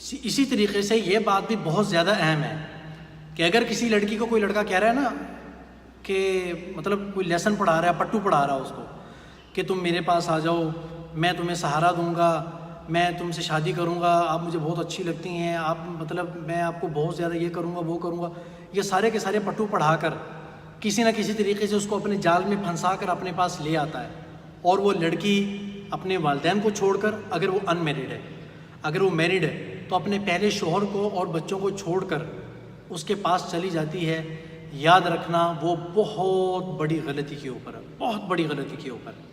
اسی طریقے سے یہ بات بھی بہت زیادہ اہم ہے کہ اگر کسی لڑکی کو کوئی لڑکا کہہ رہا ہے نا کہ مطلب کوئی لیسن پڑھا رہا ہے، پٹو پڑھا رہا ہے اس کو کہ تم میرے پاس آ جاؤ، میں تمہیں سہارا دوں گا، میں تم سے شادی کروں گا، آپ مجھے بہت اچھی لگتی ہیں، آپ مطلب میں آپ کو بہت زیادہ یہ کروں گا وہ کروں گا، یہ سارے کے سارے پٹو پڑھا کر کسی نہ کسی طریقے سے اس کو اپنے جال میں پھنسا کر اپنے پاس لے آتا ہے، اور وہ لڑکی اپنے والدین کو چھوڑ کر، اگر وہ ان میرڈ ہے، اگر وہ میرڈ ہے تو اپنے پہلے شوہر کو اور بچوں کو چھوڑ کر اس کے پاس چلی جاتی ہے۔ یاد رکھنا وہ بہت بڑی غلطی کے اوپر ہے، بہت بڑی غلطی کے اوپر ہے۔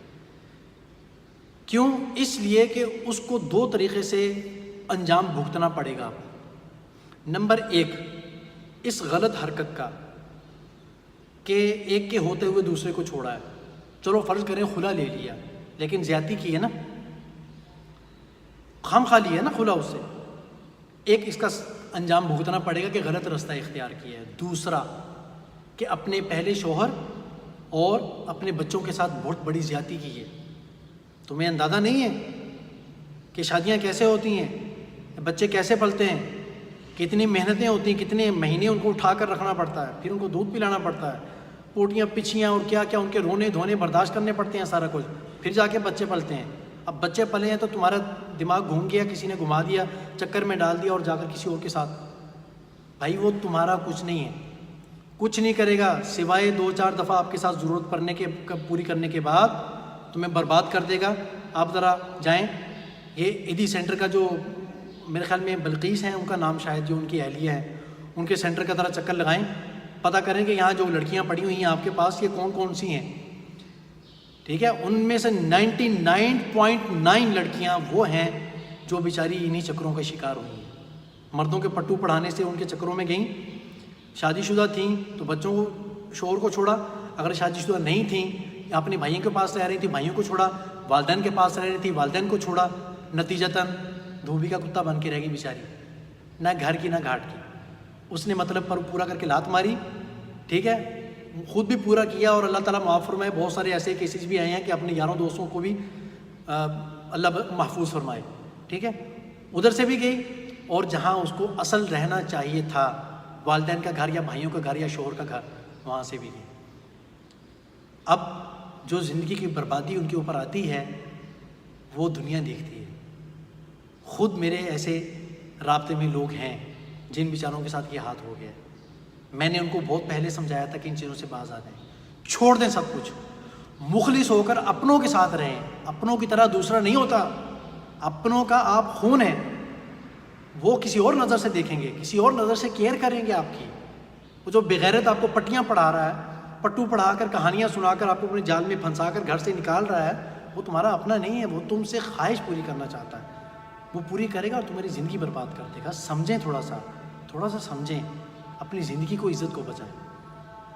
کیوں؟ اس لیے کہ اس کو دو طریقے سے انجام بھگتنا پڑے گا۔ نمبر ایک، اس غلط حرکت کا کہ ایک کے ہوتے ہوئے دوسرے کو چھوڑا ہے، چلو فرض کریں خلا لے لیا، لیکن زیادتی کی ہے نا، خام خالی ہے نا خلا اس سے، ایک اس کا انجام بھگتنا پڑے گا کہ غلط رستہ اختیار کیا ہے۔ دوسرا کہ اپنے پہلے شوہر اور اپنے بچوں کے ساتھ بہت بڑی زیادتی کی ہے۔ تمہیں اندازہ نہیں ہے کہ شادیاں کیسے ہوتی ہیں، بچے کیسے پلتے ہیں، کتنی محنتیں ہوتی ہیں، کتنے مہینے ان کو اٹھا کر رکھنا پڑتا ہے، پھر ان کو دودھ پلانا پڑتا ہے، پوٹیاں پچھیاں اور کیا کیا ان کے رونے دھونے برداشت کرنے پڑتے ہیں، سارا کچھ، پھر جا کے بچے پلتے ہیں۔ اب بچے پلے ہیں تو تمہارا دماغ گھوم گیا، کسی نے گھما دیا، چکر میں ڈال دیا اور جا کر کسی اور کے ساتھ، بھائی وہ تمہارا کچھ نہیں ہے، کچھ نہیں کرے گا سوائے 2-4 دفعہ آپ کے ساتھ ضرورت پڑنے کے پوری کرنے کے بعد تمہیں برباد کر دے گا۔ آپ ذرا جائیں، یہ ایدی سینٹر کا جو میرے خیال میں بلقیس ہیں ان کا نام شاید، جو ان کی اہلیہ ہے، ان کے سینٹر کا ذرا چکر لگائیں، پتہ کریں کہ یہاں جو لڑکیاں پڑی ہوئی ہیں آپ کے پاس یہ کون کون سی ہیں، ٹھیک ہے؟ ان میں سے 99.9 لڑکیاں وہ ہیں جو بیچاری انہی چکروں کا شکار ہوئی ہیں، مردوں کے پٹو پڑھانے سے ان کے چکروں میں گئیں، شادی شدہ تھیں تو بچوں کو شوہر کو چھوڑا، اگر شادی شدہ نہیں تھیں اپنے بھائیوں کے پاس رہ رہی تھی بھائیوں کو چھوڑا، والدین کے پاس رہ رہی تھی والدین کو چھوڑا، نتیجتاً دھوبی کا کتا بن کے رہ گئی بیچاری، نہ گھر کی نہ گھاٹ کی۔ اس نے مطلب پر پورا کر کے لات ماری، ٹھیک ہے، خود بھی پورا کیا، اور اللہ تعالیٰ معاف فرمائے، بہت سارے ایسے کیسز بھی آئے ہیں کہ اپنے یاروں دوستوں کو بھی اللہ محفوظ فرمائے، ٹھیک ہے، ادھر سے بھی گئی، اور جہاں اس کو اصل رہنا چاہیے تھا، والدین کا گھر یا بھائیوں کا گھر یا شوہر کا گھر، وہاں سے بھی گئی۔ اب جو زندگی کی بربادی ان کے اوپر آتی ہے وہ دنیا دیکھتی ہے۔ خود میرے ایسے رابطے میں لوگ ہیں جن بیچاروں کے ساتھ یہ حال ہو گیا ہے، میں نے ان کو بہت پہلے سمجھایا تھا کہ ان چیزوں سے باز آ جائیں، چھوڑ دیں سب کچھ، مخلص ہو کر اپنوں کے ساتھ رہیں، اپنوں کی طرح دوسرا نہیں ہوتا، اپنوں کا آپ خون ہیں، وہ کسی اور نظر سے دیکھیں گے، کسی اور نظر سے کیئر کریں گے آپ کی۔ وہ جو بغیرت آپ کو پٹیاں پڑھا رہا ہے، پٹو پڑھا کر کہانیاں سنا کر آپ کو اپنے جال میں پھنسا کر گھر سے نکال رہا ہے، وہ تمہارا اپنا نہیں ہے، وہ تم سے خواہش پوری کرنا چاہتا ہے، وہ پوری کرے گا اور تمہاری زندگی برباد کر دے گا۔ سمجھیں، تھوڑا سا سمجھیں، اپنی زندگی کو، عزت کو بچائیں۔